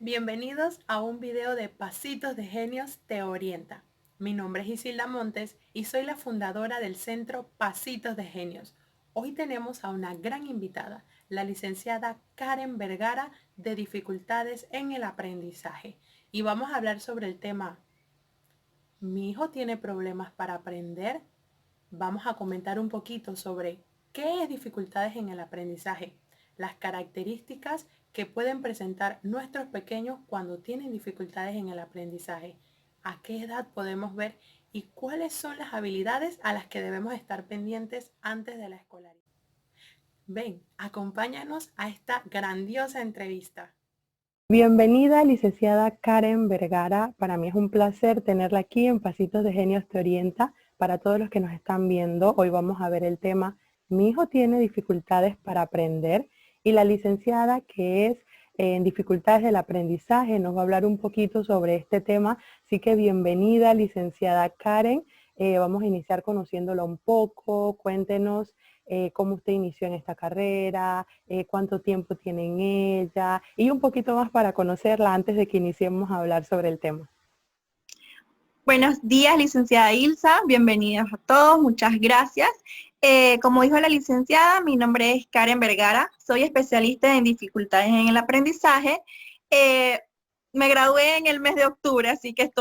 Bienvenidos a un video de Pasitos de Genios Te Orienta. Mi nombre es Isilda Montes y soy la fundadora del Centro Pasitos de Genios. Hoy tenemos a una gran invitada, la licenciada Karen Vergara de Dificultades en el Aprendizaje. Y vamos a hablar sobre el tema, ¿mi hijo tiene problemas para aprender? Vamos a comentar un poquito sobre qué es dificultades en el aprendizaje, las características que pueden presentar nuestros pequeños cuando tienen dificultades en el aprendizaje, a qué edad podemos ver y cuáles son las habilidades a las que debemos estar pendientes antes de la escolaridad. Ven, acompáñanos a esta grandiosa entrevista. Bienvenida, licenciada Karen Vergara. Para mí es un placer tenerla aquí en Pasitos de Genios Te Orienta. Para todos los que nos están viendo, hoy vamos a ver el tema Mi hijo tiene dificultades para aprender, y la licenciada, que es en dificultades del aprendizaje, nos va a hablar un poquito sobre este tema. Así que bienvenida, licenciada Karen. Vamos a iniciar conociéndola un poco. Cuéntenos cómo usted inició en esta carrera, cuánto tiempo tiene en ella y un poquito más para conocerla antes de que iniciemos a hablar sobre el tema. Buenos días, licenciada Ilsa. Bienvenidos a todos. Muchas gracias. Como dijo la licenciada, mi nombre es Karen Vergara. Soy especialista en dificultades en el aprendizaje. Me gradué en el mes de octubre, así que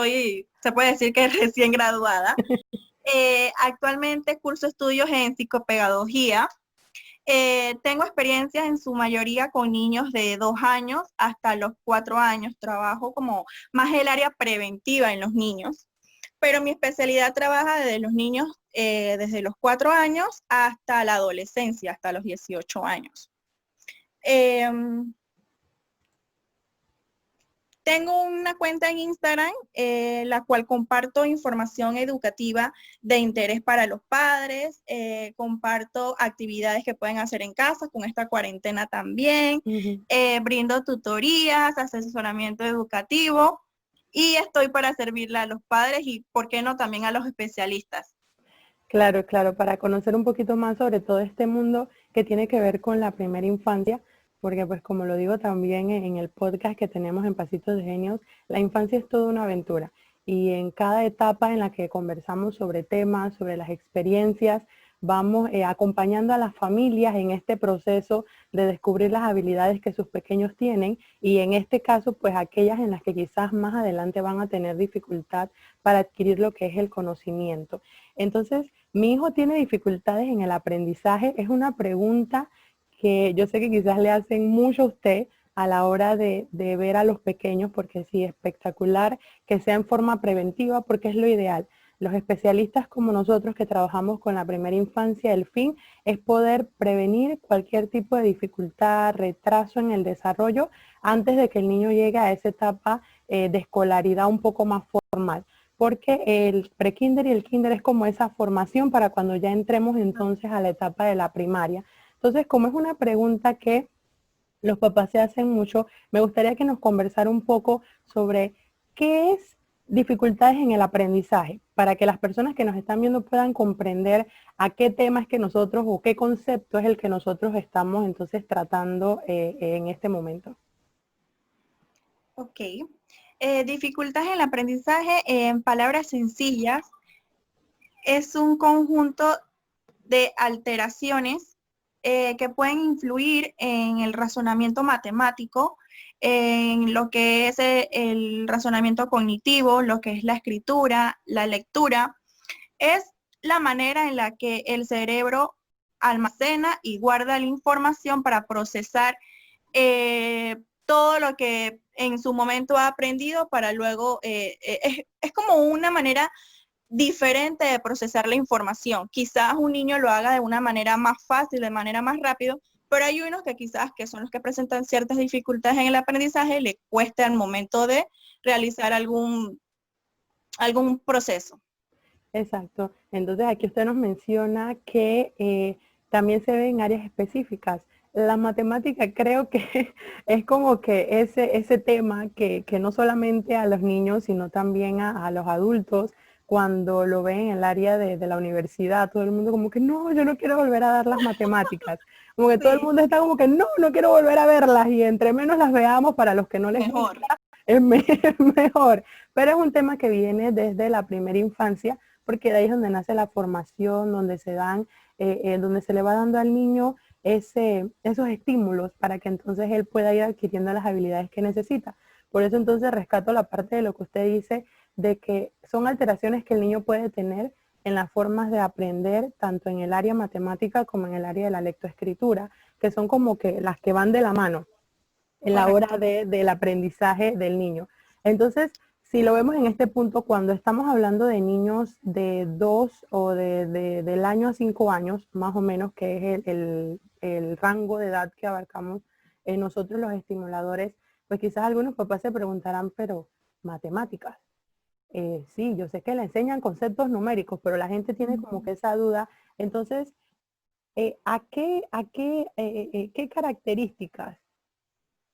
se puede decir que recién graduada. Actualmente curso estudios en psicopedagogía. Tengo experiencias en su mayoría con niños de 2 años hasta los 4 años. Trabajo como más el área preventiva en los niños, pero mi especialidad trabaja desde los niños, desde los 4 años hasta la adolescencia, hasta los 18 años. Tengo una cuenta en Instagram, la cual comparto información educativa de interés para los padres, comparto actividades que pueden hacer en casa con esta cuarentena también, brindo tutorías, asesoramiento educativo y estoy para servirle a los padres y, ¿por qué no, también a los especialistas? Claro, claro, para conocer un poquito más sobre todo este mundo que tiene que ver con la primera infancia, porque pues como lo digo también en el podcast que tenemos en Pasitos de Genios, la infancia es toda una aventura y en cada etapa en la que conversamos sobre temas, sobre las experiencias, vamos acompañando a las familias en este proceso de descubrir las habilidades que sus pequeños tienen, y en este caso pues aquellas en las que quizás más adelante van a tener dificultad para adquirir lo que es el conocimiento. Entonces, mi hijo tiene dificultades en el aprendizaje. Es una pregunta que yo sé que quizás le hacen mucho a usted a la hora de ver a los pequeños, porque sí, espectacular que sea en forma preventiva, porque es lo ideal. Los especialistas como nosotros que trabajamos con la primera infancia, el fin es poder prevenir cualquier tipo de dificultad, retraso en el desarrollo antes de que el niño llegue a esa etapa de escolaridad un poco más formal, porque el prekinder y el kinder es como esa formación para cuando ya entremos entonces a la etapa de la primaria. Entonces, como es una pregunta que los papás se hacen mucho, me gustaría que nos conversara un poco sobre qué es dificultades en el aprendizaje, para que las personas que nos están viendo puedan comprender a qué tema es que nosotros o qué concepto es el que nosotros estamos entonces tratando en este momento. Ok. Dificultades en el aprendizaje, en palabras sencillas, es un conjunto de alteraciones que pueden influir en el razonamiento matemático, en lo que es el razonamiento cognitivo, lo que es la escritura, la lectura. Es la manera en la que el cerebro almacena y guarda la información para procesar todo lo que en su momento ha aprendido para luego, es como una manera diferente de procesar la información. Quizás un niño lo haga de una manera más fácil, de manera más rápido, pero hay unos que quizás, que son los que presentan ciertas dificultades en el aprendizaje, le cuesta al momento de realizar algún proceso. Exacto. Entonces aquí usted nos menciona que también se ve en áreas específicas. La matemática creo que es como que ese tema que no solamente a los niños, sino también a los adultos, cuando lo ven en el área de la universidad, todo el mundo como que no, yo no quiero volver a dar las matemáticas. Como que todo el Sí, mundo está como que no, no quiero volver a verlas y entre menos las veamos para los que no les mejor. gusta, es mejor. Pero es un tema que viene desde la primera infancia, porque de ahí es donde nace la formación, donde se dan, donde se le va dando al niño esos estímulos para que entonces él pueda ir adquiriendo las habilidades que necesita. Por eso entonces rescato la parte de lo que usted dice, de que son alteraciones que el niño puede tener en las formas de aprender, tanto en el área matemática como en el área de la lectoescritura, que son como que las que van de la mano en la hora Correcto. del aprendizaje del niño. Entonces, si lo vemos en este punto, cuando estamos hablando de niños de 2 o del año a 5 años, más o menos, que es el rango de edad que abarcamos nosotros los estimuladores, pues quizás algunos papás se preguntarán, pero matemáticas. Sí, yo sé que le enseñan conceptos numéricos, pero la gente tiene como que esa duda. Entonces, ¿qué características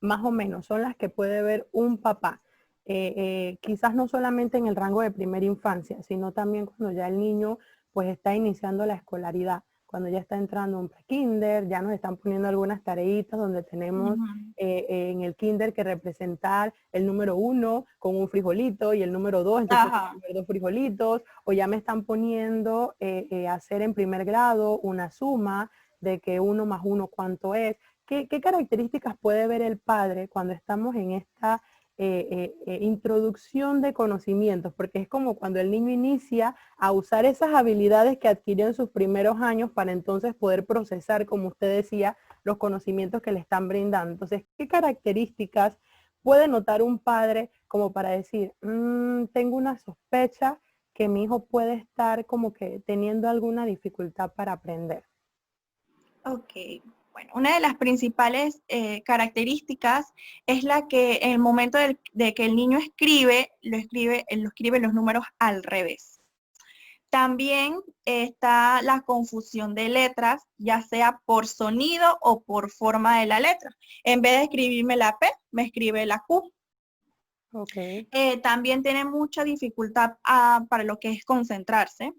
más o menos son las que puede ver un papá? Quizás no solamente en el rango de primera infancia, sino también cuando ya el niño pues está iniciando la escolaridad, cuando ya está entrando a un pre-kinder, ya nos están poniendo algunas tareitas donde tenemos Ujú. en el kinder que representar el número 1 con un frijolito y el número 2, entonces Ajá. poner 2 frijolitos, o ya me están poniendo hacer en primer grado una suma de que 1 más 1 cuánto es. ¿Qué características puede ver el padre cuando estamos en esta introducción de conocimientos? Porque es como cuando el niño inicia a usar esas habilidades que adquirió en sus primeros años para entonces poder procesar, como usted decía, los conocimientos que le están brindando. Entonces, ¿qué características puede notar un padre como para decir, tengo una sospecha que mi hijo puede estar como que teniendo alguna dificultad para aprender? Ok, bueno, una de las principales características es la que en el momento de que el niño escribe, lo escribe los números al revés. También está la confusión de letras, ya sea por sonido o por forma de la letra. En vez de escribirme la P, me escribe la Q. Ok, También tiene mucha dificultad para lo que es concentrarse.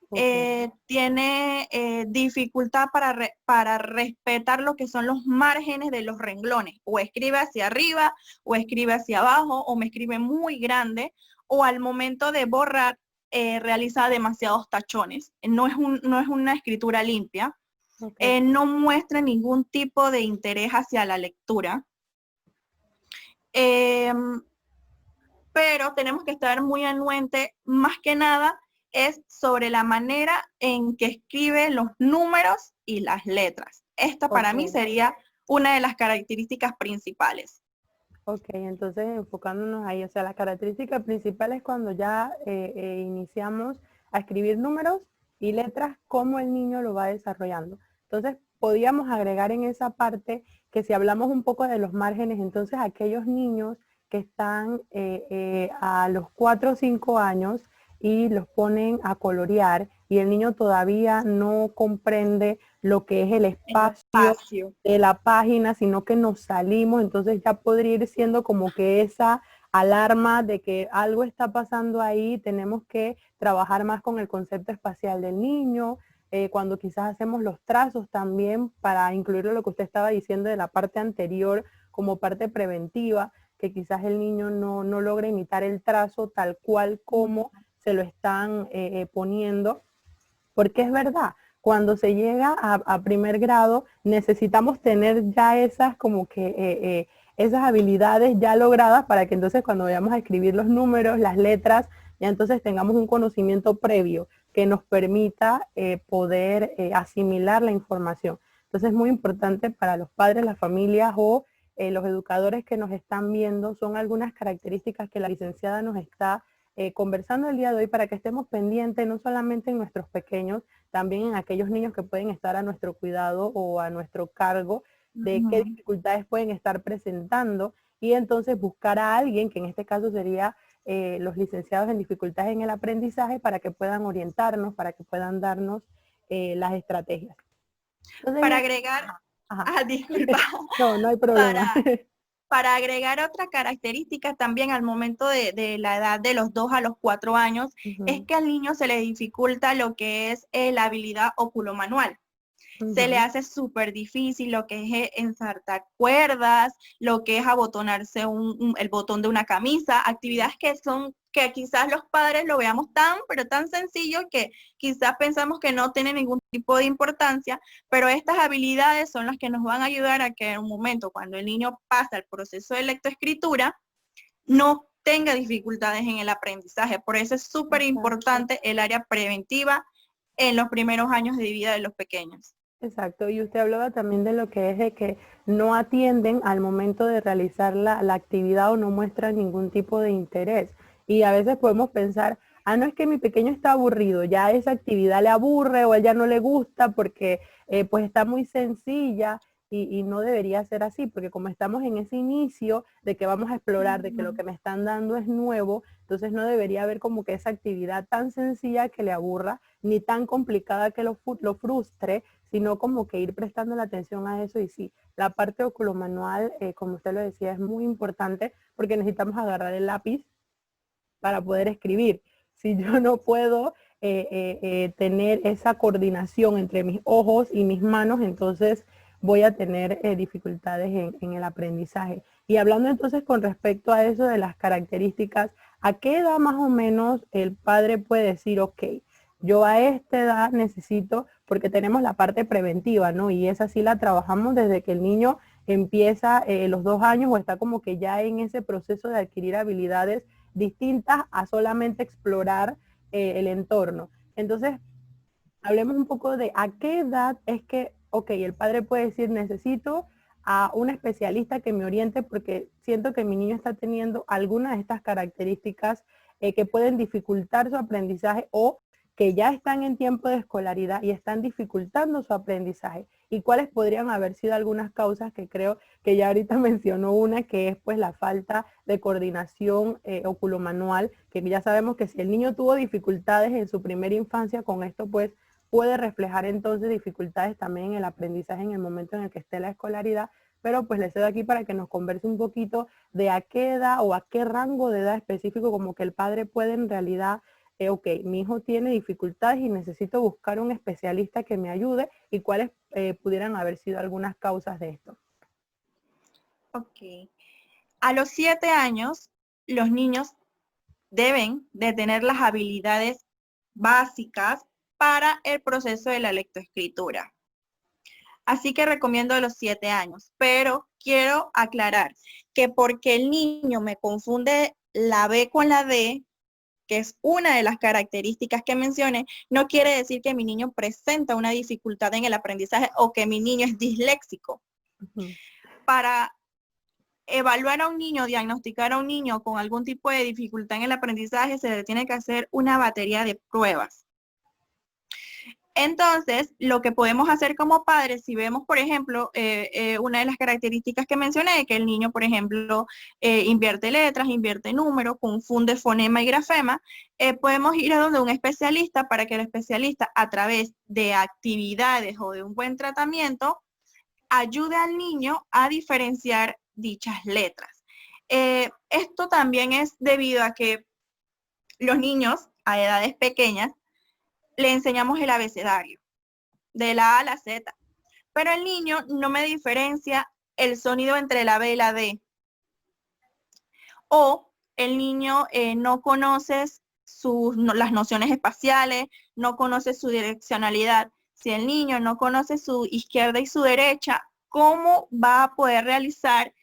ok. Tiene dificultad para respetar lo que son los márgenes de los renglones. O escribe hacia arriba, o escribe hacia abajo, o me escribe muy grande, o al momento de borrar realiza demasiados tachones. No es una escritura limpia. Ok. No muestra ningún tipo de interés hacia la lectura. Em, pero tenemos que estar muy anuente, más que nada, es sobre la manera en que escribe los números y las letras. Esta para mí Ok, sería una de las características principales. ok, entonces enfocándonos ahí, o sea, la característica principal es cuando ya iniciamos a escribir números y letras, cómo el niño lo va desarrollando. Entonces, podríamos agregar en esa parte que si hablamos un poco de los márgenes, entonces aquellos niños que están a los 4 o 5 años y los ponen a colorear y el niño todavía no comprende lo que es el El espacio espacio. de la página, sino que nos salimos, entonces ya podría ir siendo como que esa alarma de que algo está pasando ahí, tenemos que trabajar más con el concepto espacial del niño, cuando quizás hacemos los trazos también para incluir lo que usted estaba diciendo de la parte anterior como parte preventiva, que quizás el niño no logra imitar el trazo tal cual como se lo están poniendo, porque es verdad, cuando se llega a primer grado necesitamos tener ya esas como que esas habilidades ya logradas para que entonces cuando vayamos a escribir los números, las letras, ya entonces tengamos un conocimiento previo que nos permita poder asimilar la información. Entonces es muy importante para los padres, las familias o los educadores que nos están viendo, son algunas características que la licenciada nos está conversando el día de hoy para que estemos pendientes no solamente en nuestros pequeños, también en aquellos niños que pueden estar a nuestro cuidado o a nuestro cargo, de qué Ujú. dificultades pueden estar presentando y entonces buscar a alguien, que en este caso sería los licenciados en dificultades en el aprendizaje, para que puedan orientarnos, para que puedan darnos las estrategias. Entonces, Para ya, agregar, ajá, disculpa, no, no hay problema. para, Para agregar otra característica también al momento de la edad de los 2 a los 4 años, es que al niño se le dificulta lo que es la habilidad oculomanual. Se le hace súper difícil lo que es ensartar cuerdas, lo que es abotonarse el botón de una camisa, actividades que quizás los padres lo veamos pero tan sencillo que quizás pensamos que no tiene ningún tipo de importancia, pero estas habilidades son las que nos van a ayudar a que en un momento cuando el niño pasa el proceso de lectoescritura, no tenga dificultades en el aprendizaje. Por eso es súper importante el área preventiva en los primeros años de vida de los pequeños. Exacto, y usted hablaba también de lo que es de que no atienden al momento de realizar la actividad o no muestran ningún tipo de interés. Y a veces podemos pensar, no es que mi pequeño está aburrido, ya esa actividad le aburre o a él ya no le gusta porque pues está muy sencilla y no debería ser así, porque como estamos en ese inicio de que vamos a explorar, de que lo que me están dando es nuevo, entonces no debería haber como que esa actividad tan sencilla que le aburra, ni tan complicada que lo frustre, sino como que ir prestando la atención a eso. Y sí, la parte oculomanual, como usted lo decía, es muy importante porque necesitamos agarrar el lápiz para poder escribir. Si yo no puedo tener esa coordinación entre mis ojos y mis manos, entonces voy a tener dificultades en el aprendizaje. Y hablando entonces con respecto a eso de las características, ¿a qué edad más o menos el padre puede decir, ok, yo a esta edad necesito, porque tenemos la parte preventiva, ¿no? Y esa sí la trabajamos desde que el niño empieza los 2 años o está como que ya en ese proceso de adquirir habilidades distintas a solamente explorar el entorno. Entonces, hablemos un poco de a qué edad es que, ok, el padre puede decir, necesito a un especialista que me oriente porque siento que mi niño está teniendo algunas de estas características que pueden dificultar su aprendizaje o que ya están en tiempo de escolaridad y están dificultando su aprendizaje. ¿Y cuáles podrían haber sido algunas causas? Que creo que ya ahorita mencionó una, que es pues la falta de coordinación oculomanual, que ya sabemos que si el niño tuvo dificultades en su primera infancia con esto, pues puede reflejar entonces dificultades también en el aprendizaje en el momento en el que esté la escolaridad. Pero pues le cedo aquí para que nos converse un poquito de a qué edad o a qué rango de edad específico como que el padre puede en realidad ok, mi hijo tiene dificultades y necesito buscar un especialista que me ayude, y cuáles pudieran haber sido algunas causas de esto. Ok. A los 7 años, los niños deben de tener las habilidades básicas para el proceso de la lectoescritura. Así que recomiendo a los 7 años, pero quiero aclarar que porque el niño me confunde la B con la D, que es una de las características que mencioné, no quiere decir que mi niño presenta una dificultad en el aprendizaje o que mi niño es disléxico. Para evaluar a un niño, diagnosticar a un niño con algún tipo de dificultad en el aprendizaje, se le tiene que hacer una batería de pruebas. Entonces, lo que podemos hacer como padres, si vemos, por ejemplo, una de las características que mencioné, que el niño, por ejemplo, invierte letras, invierte números, confunde fonema y grafema, podemos ir a donde un especialista para que el especialista, a través de actividades o de un buen tratamiento, ayude al niño a diferenciar dichas letras. Esto también es debido a que los niños a edades pequeñas le enseñamos el abecedario, de la A a la Z, pero el niño no me diferencia el sonido entre la B y la D. O el niño no conoce las nociones espaciales, no conoce su direccionalidad. Si el niño no conoce su izquierda y su derecha, ¿cómo va a poder realizar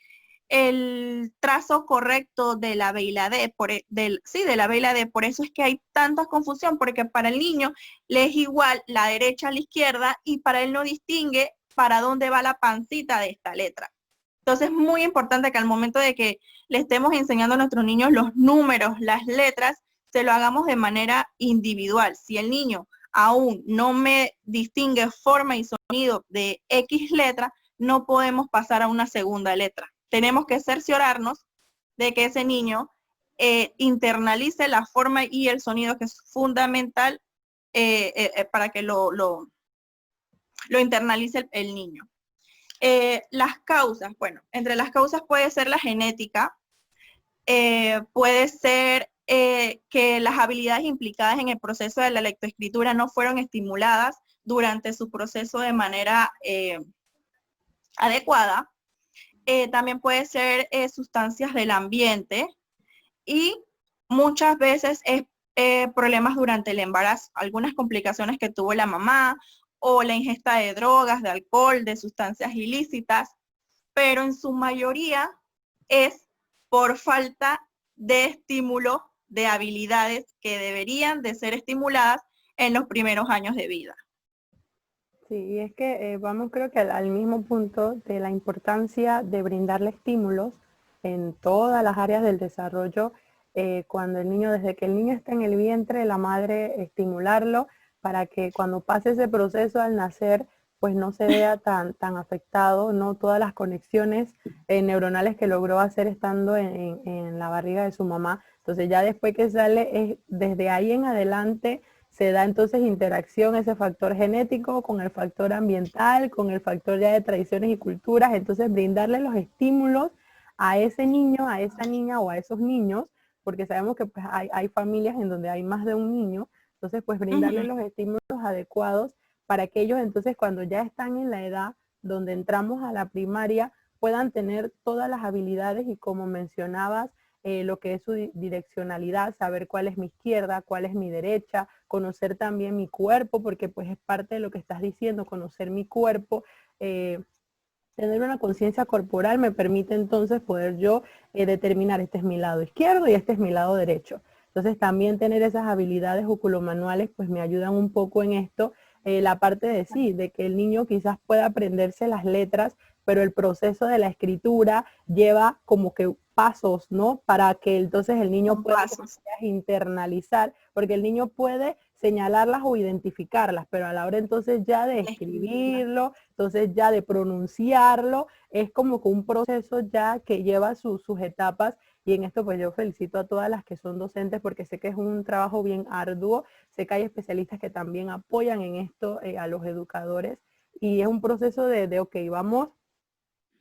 el trazo correcto de la B y la D? De la B y la D. Por eso es que hay tanta confusión, porque para el niño le es igual la derecha a la izquierda y para él no distingue para dónde va la pancita de esta letra. Entonces es muy importante que al momento de que le estemos enseñando a nuestros niños los números, las letras, se lo hagamos de manera individual. Si el niño aún no me distingue forma y sonido de X letra, no podemos pasar a una segunda letra. Tenemos que cerciorarnos de que ese niño internalice la forma y el sonido, que es fundamental para que lo internalice el niño. Las causas, bueno, entre las causas puede ser la genética, puede ser que las habilidades implicadas en el proceso de la lectoescritura no fueron estimuladas durante su proceso de manera adecuada. También puede ser sustancias del ambiente y muchas veces es problemas durante el embarazo, algunas complicaciones que tuvo la mamá o la ingesta de drogas, de alcohol, de sustancias ilícitas, pero en su mayoría es por falta de estímulo de habilidades que deberían de ser estimuladas en los primeros años de vida. Sí, y es que vamos creo que al mismo punto de la importancia de brindarle estímulos en todas las áreas del desarrollo, cuando el niño, desde que el niño está en el vientre de la madre, estimularlo para que cuando pase ese proceso al nacer, pues no se vea tan afectado, no todas las conexiones neuronales que logró hacer estando en la barriga de su mamá. Entonces ya después que sale, desde ahí en adelante, se da entonces interacción, ese factor genético con el factor ambiental, con el factor ya de tradiciones y culturas, entonces brindarle los estímulos a ese niño, a esa niña o a esos niños, porque sabemos que pues, hay familias en donde hay más de un niño, entonces pues brindarle los estímulos adecuados para que ellos entonces cuando ya están en la edad donde entramos a la primaria puedan tener todas las habilidades y como mencionabas, lo que es su direccionalidad, saber cuál es mi izquierda, cuál es mi derecha, conocer también mi cuerpo, porque pues es parte de lo que estás diciendo, conocer mi cuerpo, tener una conciencia corporal me permite entonces poder yo determinar este es mi lado izquierdo y este es mi lado derecho. Entonces también tener esas habilidades oculomanuales pues me ayudan un poco en esto. La parte de sí, de que el niño quizás pueda aprenderse las letras, pero el proceso de la escritura lleva como que pasos, ¿no? Para que entonces el niño pueda internalizar, porque el niño puede señalarlas o identificarlas, pero a la hora entonces ya de escribirlo, entonces ya de pronunciarlo, es como que un proceso ya que lleva sus etapas y en esto pues yo felicito a todas las que son docentes porque sé que es un trabajo bien arduo, sé que hay especialistas que también apoyan en esto a los educadores y es un proceso de ok, vamos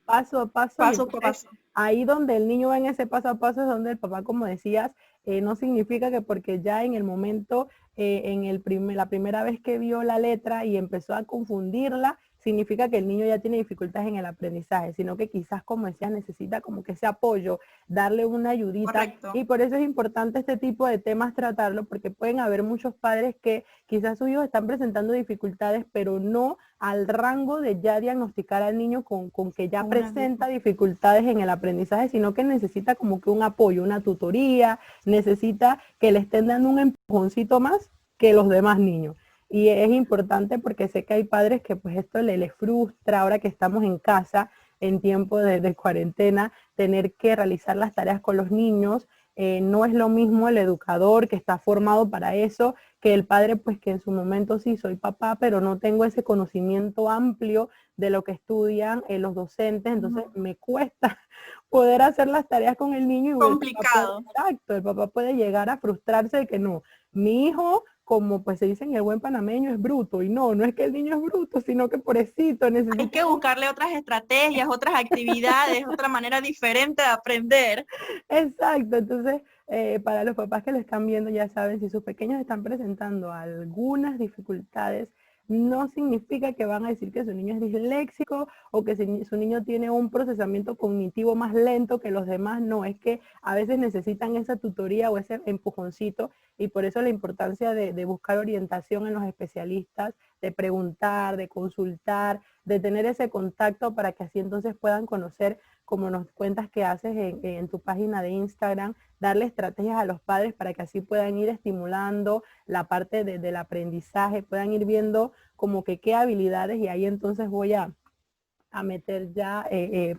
paso a paso. Paso por paso. Ahí donde el niño va en ese paso a paso es donde el papá, como decías, no significa que porque ya en el momento, la primera vez que vio la letra y empezó a confundirla, significa que el niño ya tiene dificultades en el aprendizaje, sino que quizás, como decías, necesita como que ese apoyo, darle una ayudita. Correcto. Y por eso es importante este tipo de temas tratarlo, porque pueden haber muchos padres que quizás sus hijos están presentando dificultades, pero no al rango de ya diagnosticar al niño con que ya presenta dificultades en el aprendizaje, sino que necesita como que un apoyo, una tutoría, necesita que le estén dando un empujoncito más que los demás niños. Y es importante porque sé que hay padres que pues esto les frustra ahora que estamos en casa en tiempo de cuarentena, tener que realizar las tareas con los niños. No es lo mismo el educador que está formado para eso, que el padre pues que en su momento sí soy papá, pero no tengo ese conocimiento amplio de lo que estudian los docentes, entonces me cuesta poder hacer las tareas con el niño. Y complicado. Exacto, el papá puede llegar a frustrarse de que no, mi hijo, como pues se dice en el buen panameño, es bruto, y no es que el niño es bruto, sino que pobrecito necesita... Hay que buscarle otras estrategias, otras actividades, otra manera diferente de aprender. Exacto, entonces para los papás que lo están viendo ya saben, si sus pequeños están presentando algunas dificultades, no significa que van a decir que su niño es disléxico o que su niño tiene un procesamiento cognitivo más lento que los demás, no, es que a veces necesitan esa tutoría o ese empujoncito y por eso la importancia de buscar orientación en los especialistas, de preguntar, de consultar, de tener ese contacto para que así entonces puedan conocer, como nos cuentas que haces en tu página de Instagram, darle estrategias a los padres para que así puedan ir estimulando la parte del aprendizaje, puedan ir viendo como que qué habilidades y ahí entonces voy a meter ya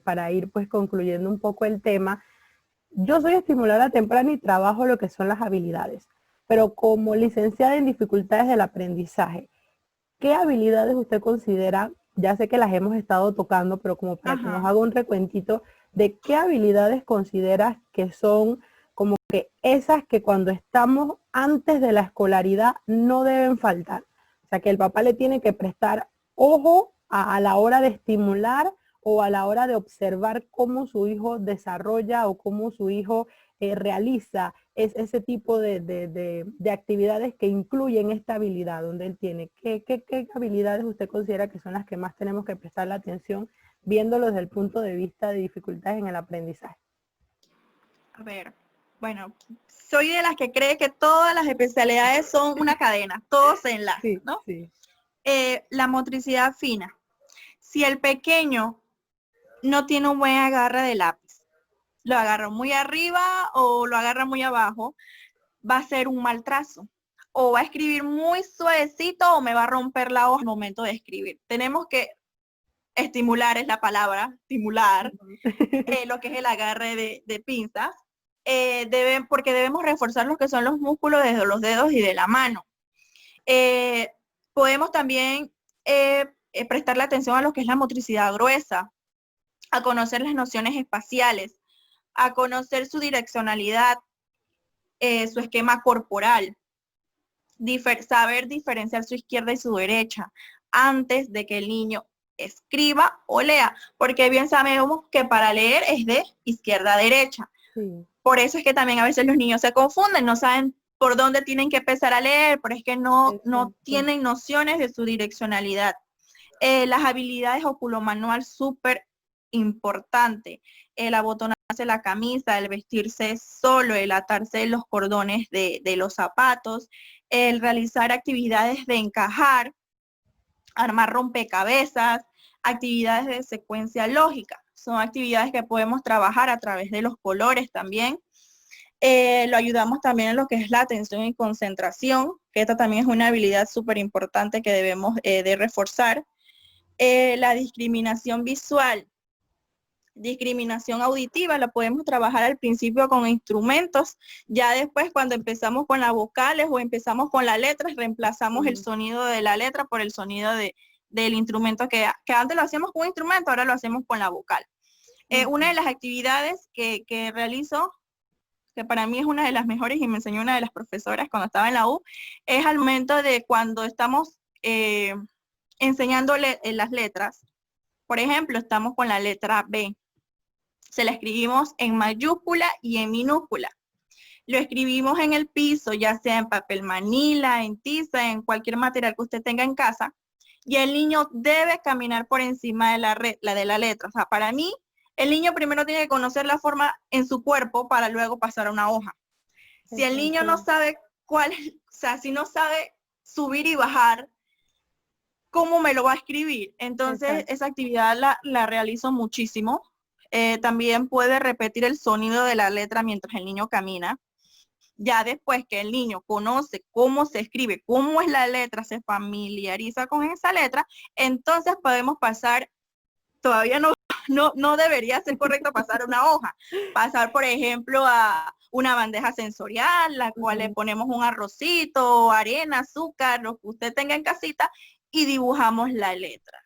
para ir pues concluyendo un poco el tema. Yo soy estimuladora temprana y trabajo lo que son las habilidades, pero como licenciada en dificultades del aprendizaje, ¿qué habilidades usted considera? Ya sé que las hemos estado tocando, pero como para que nos haga un recuentito de qué habilidades consideras que son como que esas que cuando estamos antes de la escolaridad no deben faltar. O sea, que el papá le tiene que prestar ojo a la hora de estimular o a la hora de observar cómo su hijo desarrolla o cómo su hijo realiza ese tipo de actividades que incluyen esta habilidad donde él tiene? ¿Qué habilidades usted considera que son las que más tenemos que prestar la atención viéndolo desde el punto de vista de dificultades en el aprendizaje? A ver, bueno, soy de las que cree que todas las especialidades son una cadena, todo se enlaza, Sí, ¿no? sí. La motricidad fina. Si el pequeño no tiene un buen agarre de lápiz, lo agarra muy arriba o lo agarra muy abajo, va a ser un mal trazo. O va a escribir muy suavecito o me va a romper la hoja al momento de escribir. Tenemos que estimular, es la palabra, estimular lo que es el agarre de pinzas, porque debemos reforzar lo que son los músculos desde los dedos y de la mano. Podemos también prestarle atención a lo que es la motricidad gruesa, a conocer las nociones espaciales, a conocer su direccionalidad, su esquema corporal, saber diferenciar su izquierda y su derecha antes de que el niño escriba o lea, porque bien sabemos que para leer es de izquierda a derecha. Sí. Por eso es que también a veces los niños se confunden, no saben por dónde tienen que empezar a leer, pero es que no tienen nociones de su direccionalidad. Las habilidades oculomanual súper importante, el abotonarse la camisa, el vestirse solo, el atarse los cordones de los zapatos, el realizar actividades de encajar, armar rompecabezas, actividades de secuencia lógica. Son actividades que podemos trabajar a través de los colores también. Lo ayudamos también en lo que es la atención y concentración, que esta también es una habilidad súper importante que debemos de reforzar. La discriminación visual, discriminación auditiva, la podemos trabajar al principio con instrumentos, ya después cuando empezamos con las vocales o empezamos con las letras, reemplazamos el sonido de la letra por el sonido del instrumento que antes lo hacíamos con un instrumento, ahora lo hacemos con la vocal. Una de las actividades que realizo, que para mí es una de las mejores y me enseñó una de las profesoras cuando estaba en la U, es al momento de cuando estamos enseñándole las letras. Por ejemplo, estamos con la letra B. Se la escribimos en mayúscula y en minúscula. Lo escribimos en el piso, ya sea en papel manila, en tiza, en cualquier material que usted tenga en casa. Y el niño debe caminar por encima de la letra. O sea, para mí, el niño primero tiene que conocer la forma en su cuerpo para luego pasar a una hoja. Si el niño no sabe si no sabe subir y bajar, ¿cómo me lo va a escribir? Entonces, esa actividad la realizo muchísimo. También puede repetir el sonido de la letra mientras el niño camina. Ya después que el niño conoce cómo se escribe, cómo es la letra, se familiariza con esa letra, entonces podemos pasar, todavía no debería ser correcto pasar una hoja, pasar, por ejemplo, a una bandeja sensorial, la cual le ponemos un arrocito, arena, azúcar, lo que usted tenga en casita, y dibujamos la letra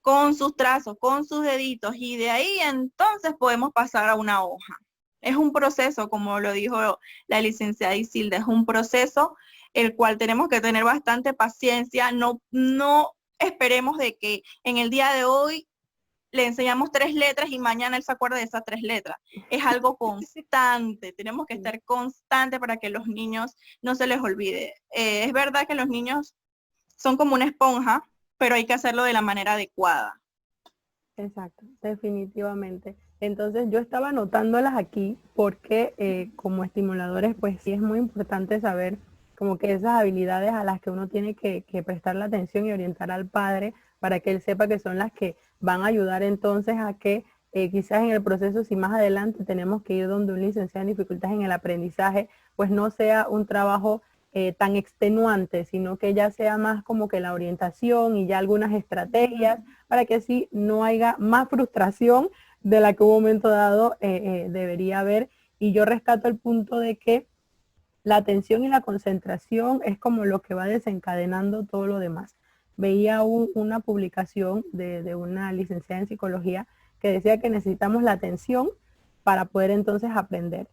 con sus trazos, con sus deditos, y de ahí entonces podemos pasar a una hoja. Es un proceso, como lo dijo la licenciada Isilda, es un proceso el cual tenemos que tener bastante paciencia, no esperemos de que en el día de hoy le enseñamos 3 letras y mañana él se acuerda de esas 3 letras. Es algo constante, tenemos que estar constante para que los niños no se les olvide. Es verdad que los niños son como una esponja, pero hay que hacerlo de la manera adecuada. Exacto, definitivamente. Entonces yo estaba anotándolas aquí porque como estimuladores pues sí es muy importante saber como que esas habilidades a las que uno tiene que prestar la atención y orientar al padre para que él sepa que son las que van a ayudar entonces a que quizás en el proceso, si más adelante tenemos que ir donde un licenciado en dificultades en el aprendizaje, pues no sea un trabajo tan extenuante, sino que ya sea más como que la orientación y ya algunas estrategias para que así no haya más frustración de la que un momento dado debería haber. Y yo rescato el punto de que la atención y la concentración es como lo que va desencadenando todo lo demás. Veía una publicación de una licenciada en psicología que decía que necesitamos la atención para poder entonces aprender.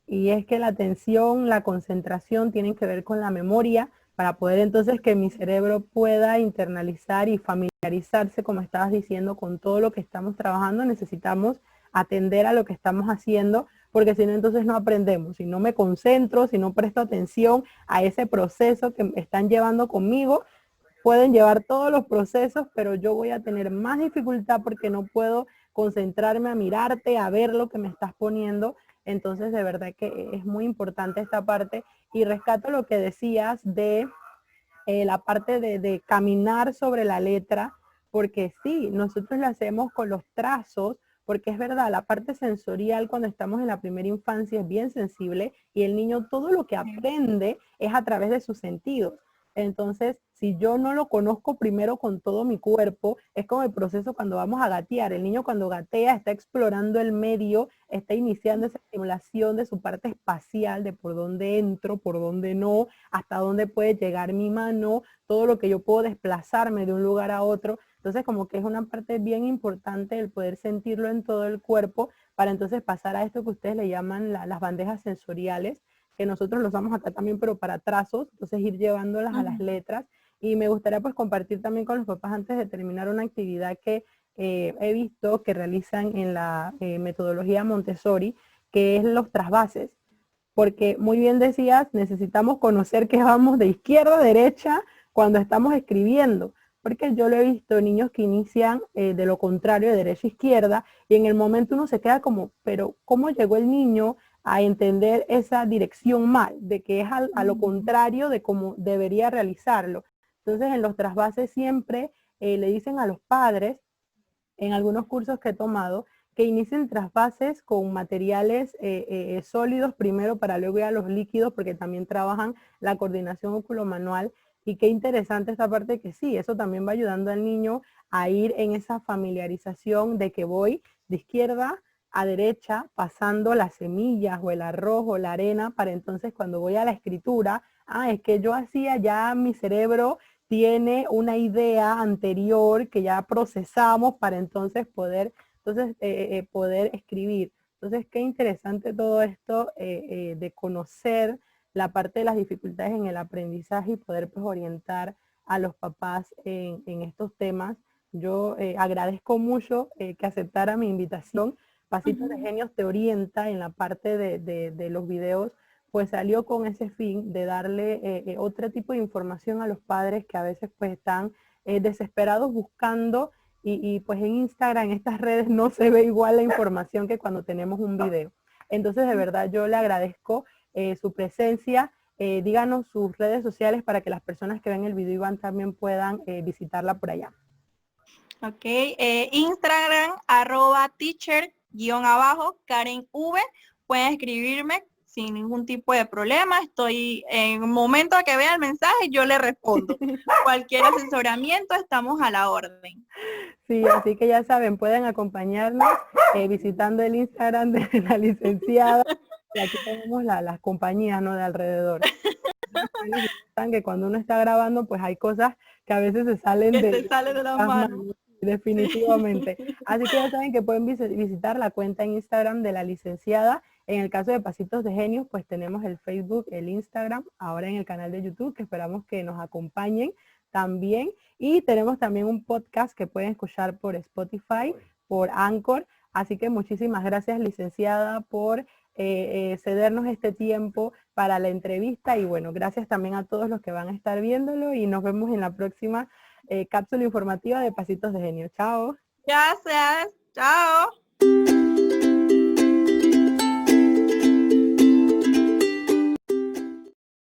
Y es que la atención, la concentración tienen que ver con la memoria, para poder entonces que mi cerebro pueda internalizar y familiarizarse, como estabas diciendo, con todo lo que estamos trabajando. Necesitamos atender a lo que estamos haciendo, porque si no, entonces no aprendemos. Si no me concentro, si no presto atención a ese proceso que están llevando conmigo, pueden llevar todos los procesos, pero yo voy a tener más dificultad porque no puedo concentrarme a mirarte, a ver lo que me estás poniendo. Entonces, de verdad que es muy importante esta parte, y rescato lo que decías de la parte de caminar sobre la letra, porque sí, nosotros lo hacemos con los trazos, porque es verdad, la parte sensorial cuando estamos en la primera infancia es bien sensible, y el niño todo lo que aprende es a través de sus sentidos. Entonces, si yo no lo conozco primero con todo mi cuerpo, es como el proceso cuando vamos a gatear. El niño cuando gatea está explorando el medio, está iniciando esa estimulación de su parte espacial, de por dónde entro, por dónde no, hasta dónde puede llegar mi mano, todo lo que yo puedo desplazarme de un lugar a otro. Entonces, como que es una parte bien importante el poder sentirlo en todo el cuerpo, para entonces pasar a esto que ustedes le llaman las bandejas sensoriales, que nosotros los usamos acá también, pero para trazos, entonces ir llevándolas a las letras. Y me gustaría pues compartir también con los papás, antes de terminar, una actividad que he visto que realizan en la metodología Montessori, que es los trasvases. Porque muy bien decías, necesitamos conocer que vamos de izquierda a derecha cuando estamos escribiendo, porque yo lo he visto, niños que inician de lo contrario, de derecha a izquierda, y en el momento uno se queda como, pero ¿cómo llegó el niño a entender esa dirección mal, de que es a lo contrario de cómo debería realizarlo? Entonces, en los trasvases siempre le dicen a los padres, en algunos cursos que he tomado, que inicien trasvases con materiales sólidos primero, para luego ir a los líquidos, porque también trabajan la coordinación oculomanual. Y qué interesante esta parte, que sí, eso también va ayudando al niño a ir en esa familiarización de que voy de izquierda a derecha, pasando las semillas o el arroz o la arena, para entonces cuando voy a la escritura, es que yo hacía, ya mi cerebro tiene una idea anterior que ya procesamos para entonces poder escribir. Entonces, qué interesante todo esto de conocer la parte de las dificultades en el aprendizaje y poder pues orientar a los papás en estos temas. Yo agradezco mucho que aceptara mi invitación. Pasitos de Genios te orienta en la parte de los videos, pues salió con ese fin de darle otro tipo de información a los padres que a veces pues están desesperados buscando, y pues en Instagram, en estas redes, no se ve igual la información que cuando tenemos un video. Entonces, de verdad, yo le agradezco su presencia. Díganos sus redes sociales para que las personas que ven el video, Iván, también puedan visitarla por allá. Ok, Instagram, @teacher_Karen V. Pueden escribirme sin ningún tipo de problema. Estoy en el momento que vea el mensaje, yo le respondo. Cualquier asesoramiento, estamos a la orden. Sí, así que ya saben, pueden acompañarnos visitando el Instagram de la licenciada. Y aquí tenemos las compañías, ¿no?, de alrededor. Que cuando uno está grabando, pues hay cosas que a veces se salen se sale de las manos. Definitivamente. Así que ya saben que pueden visitar la cuenta en Instagram de la licenciada. En el caso de Pasitos de Genios, pues tenemos el Facebook, el Instagram, ahora en el canal de YouTube, que esperamos que nos acompañen también. Y tenemos también un podcast que pueden escuchar por Spotify, por Anchor. Así que muchísimas gracias, licenciada, por cedernos este tiempo para la entrevista. Y bueno, gracias también a todos los que van a estar viéndolo, y nos vemos en la próxima cápsula informativa de Pasitos de Genio. Chao. Gracias. Chao.